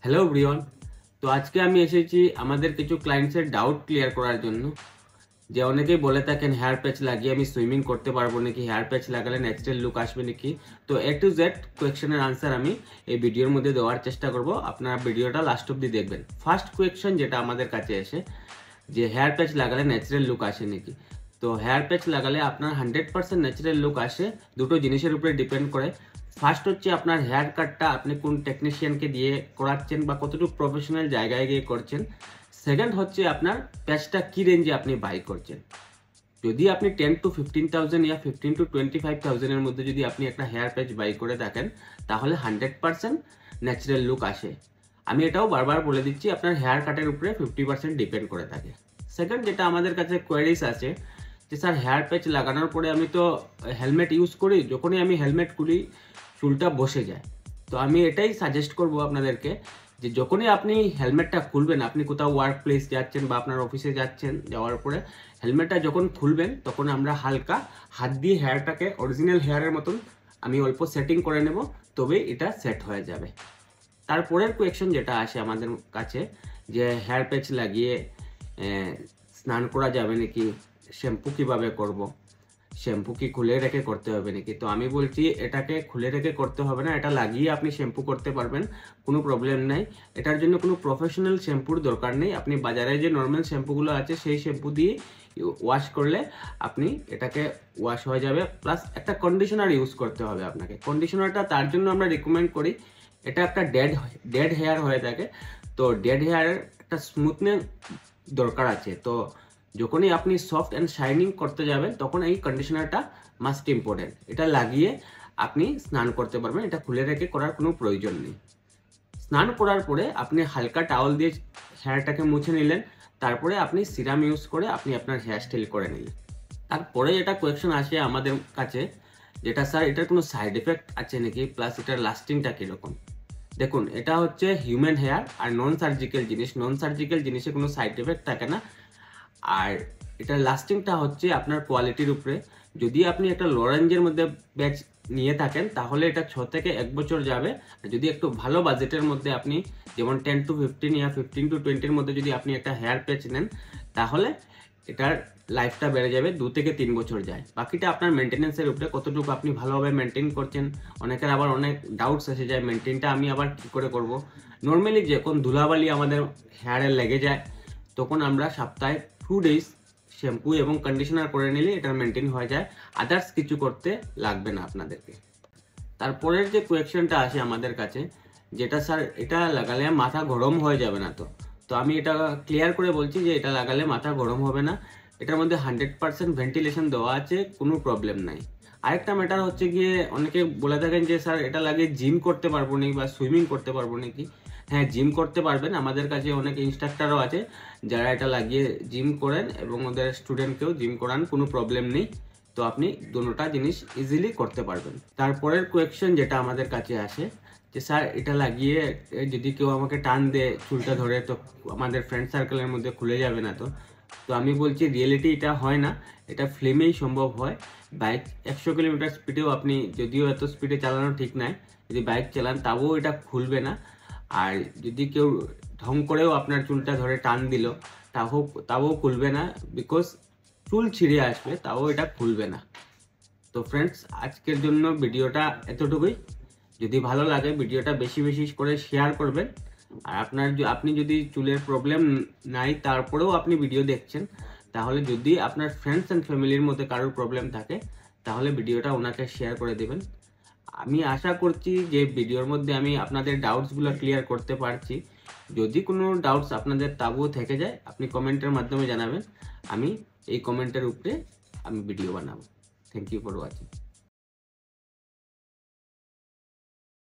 Hello everyone. তো আজকে আমি এসেছি আমাদের কিছু ক্লায়েন্টসের ডাউট ক্লিয়ার করার জন্য। যে অনেকেই বলে থাকেন হেয়ার প্যাচ লাগিয়ে আমি সুইমিং করতে পারবো নাকি, হেয়ার প্যাচ লাগালে ন্যাচারাল লুক আসবে নাকি। তো A to Z কোয়েশ্চেনের আনসার আমি এই ভিডিওর মধ্যে দেওয়ার চেষ্টা করব, আপনারা ভিডিওটা লাস্ট অব্দি দেখবেন। ফার্স্ট কোয়েশ্চেন যেটা আমাদের কাছে এসে যে হেয়ার প্যাচ লাগালে ন্যাচারাল লুক আসে নাকি। তো হেয়ার প্যাচ লাগালে আপনার 100% ন্যাচারাল লুক আসে দুটো জিনিসের উপরে ডিপেন্ড করে। ফার্স্ট হচ্ছে আপনার হেয়ার কাটটা আপনি কোন টেকনিশিয়ানকে দিয়ে করাচ্ছেন বা কতটুকু প্রফেশনাল জায়গায় গিয়ে করছেন। সেকেন্ড হচ্ছে আপনার প্যাচটা কী রেঞ্জে আপনি বাই করছেন। যদি আপনি 10 to 15,000 या 15 to 25,000 এর মধ্যে যদি আপনি একটা হেয়ার প্যাচ বাই করে থাকেন তাহলে 100% ন্যাচারাল লুক আসে। আমি এটাও বারবার বলে দিচ্ছি, আপনার হেয়ার কাটের উপরে 50% ডিপেন্ড করে থাকে। সেকেন্ড যেটা আমাদের কাছে কোয়ারিজ আছে যে স্যার হেয়ার প্যাচ লাগানোর পরে আমি তো হেলমেট ইউজ করি, যখনই আমি হেলমেট খুলি চুলটা বসে যায়। তো আমি এটাই সাজেস্ট করব আপনাদেরকে যে যখনই আপনি হেলমেটটা খুলবেন, আপনি কোথাও ওয়ার্ক প্লেস যাচ্ছেন বা আপনার অফিসে যাচ্ছেন, যাওয়ার পরে হেলমেটটা যখন খুলবেন তখন আমরা হালকা হাত দিয়ে হেয়ারটাকে অরিজিনাল হেয়ারের মতন আমি অল্প সেটিং করে নেব, তবে এটা সেট হয়ে যাবে। তারপরের কোয়েশ্চেন যেটা আসে আমাদের কাছে যে হেয়ার প্যাচ লাগিয়ে স্নান করা যাবে নাকি, শ্যাম্পু কিভাবে করব, শ্যাম্পু কি খুলে রেখে করতে হবে নাকি। তো আমি বলছি এটাকে খুলে রেখে করতে হবে না, এটা লাগিয়ে আপনি শ্যাম্পু করতে পারবেন, কোনো প্রবলেম নাই। এটার জন্য কোনো প্রফেশনাল শ্যাম্পুর দরকার নেই। আপনি বাজারে যে নর্মাল শ্যাম্পুগুলো আছে সেই শ্যাম্পু দিয়ে ওয়াশ করলে আপনি এটাকে ওয়াশ হয়ে যাবে। প্লাস একটা কন্ডিশনার ইউজ করতে হবে আপনাকে। কন্ডিশনারটা তার জন্য আমরা রিকমেন্ড করি, এটা একটা ডেড হেয়ার হয়ে থাকে, তো ডেড হেয়ারের একটা স্মুথনেস দরকার আছে। তো যখনই আপনি সফট অ্যান্ড শাইনিং করতে যাবেন তখন এই কন্ডিশনারটা মাস্ট ইম্পর্টেন্ট। এটা লাগিয়ে আপনি স্নান করতে পারবেন, এটা খুলে রেখে করার কোনো প্রয়োজন নেই। স্নান করার পরে আপনি হালকা টাওয়াল দিয়ে হেয়ারটাকে মুছে নিলেন, তারপরে আপনি সিরাম ইউজ করে আপনি আপনার হেয়ার স্টাইল করে নিলেন। তারপরে যেটা কোয়েশ্চেন আসে আমাদের কাছে যেটা স্যার এটার কোনো সাইড এফেক্ট আছে নাকি, প্লাস এটার লাস্টিংটা কীরকম। দেখুন, এটা হচ্ছে হিউম্যান হেয়ার আর নন সার্জিক্যাল জিনিস। নন সার্জিক্যাল জিনিসে কোনো সাইড এফেক্ট থাকে না। আর এটার লাস্টিংটা হচ্ছে আপনার কোয়ালিটির উপরে। যদি আপনি একটা লো রেঞ্জের মধ্যে ব্যাচ নিয়ে থাকেন তাহলে এটা 6 থেকে 1 বছর যাবে। আর যদি একটু ভালো বাজেটের মধ্যে আপনি যেমন 10 to 15 या 15 to 20-র মধ্যে যদি আপনি একটা হেয়ার প্যাচ নেন তাহলে এটার লাইফটা বেড়ে যাবে 2 থেকে 3 বছর যায়। বাকিটা আপনার মেনটেন্যান্সের উপরে, কতটুকু আপনি ভালোভাবে মেনটেন করছেন। অনেকের আবার অনেক ডাউটস এসে যায় মেনটেনটা আমি আবার কী করে করব। নর্মালি যখন ধুলাবালি আমাদের হেয়ারে লেগে যায় তখন আমরা সপ্তাহে 2 days শ্যাম্পু এবং কন্ডিশনার করে নিলে এটা মেনটেন হয়ে যায়, আদার্স কিছু করতে লাগবে না আপনাদেরকে। তারপরের যে কোয়েশ্চেনটা আসে আমাদের কাছে যেটা স্যার এটা লাগালে মাথা গরম হয়ে যাবে না। তো তো আমি এটা ক্লিয়ার করে বলছি যে এটা লাগালে মাথা গরম হবে না, এটার মধ্যে 100% ভেন্টিলেশন দেওয়া আছে, কোনো প্রবলেম নাই। আরেকটা ম্যাটার হচ্ছে গিয়ে অনেকে বলে থাকেন যে স্যার এটা লাগিয়ে জিম করতে পারবো নাকি বা সুইমিং করতে পারবো নাকি। হ্যাঁ, জিম করতে পারবেন। আমাদের কাছে অনেক ইনস্ট্রাক্টরও আছে যারা এটা লাগিয়ে জিম করেন এবং ওদের স্টুডেন্টকেও জিম করান, কোনো প্রবলেম নেই। তো আপনি দুটোটা জিনিস ইজিলি করতে পারবেন। তারপরের কোয়েশ্চেন যেটা আমাদের কাছে আসে যে স্যার এটা লাগিয়ে যদি কেউ আমাকে টান দেয় চুলটা ধরে তো আমাদের ফ্রেন্ড সার্কেলের মধ্যে খুলে যাবে না। তো তো আমি বলছি রিয়েলিটি এটা হয় না, এটা ফ্লেমেই সম্ভব হয়। বাইক 100 কিলোমিটার স্পিডেও আপনি, যদিও এত স্পিডে চালানো ঠিক নয়, যদি বাইক চালান তাও এটা খুলবে না। আর যদি কেউ ঢং করেও আপনার চুলটা ধরে টান দিল তাও খুলবে না, বিকজ চুল ছিঁড়ে আসবে, তাও এটা খুলবে না। তো ফ্রেন্ডস, আজকের জন্য ভিডিওটা এতটুকুই। যদি ভালো লাগে ভিডিওটা বেশি বেশি করে শেয়ার করবেন। আর আপনি যদি চুলের প্রবলেম নাই তারপরেও আপনি ভিডিও দেখছেন তাহলে যদি আপনার ফ্রেন্ডস অ্যান্ড ফ্যামিলির মধ্যে কারোর প্রবলেম থাকে তাহলে ভিডিওটা ওনাকে শেয়ার করে দেবেন। আমি আশা করছি যে ভিডিওর মধ্যে আমি আপনাদের ডাউটসগুলো ক্লিয়ার করতে পারছি। যদি কোনো ডাউটস আপনাদের তাবুও থেকে যায় আপনি কমেন্টের মাধ্যমে জানাবেন, আমি এই কমেন্টের উপরে আমি ভিডিও বানাবো। Thank you for watching.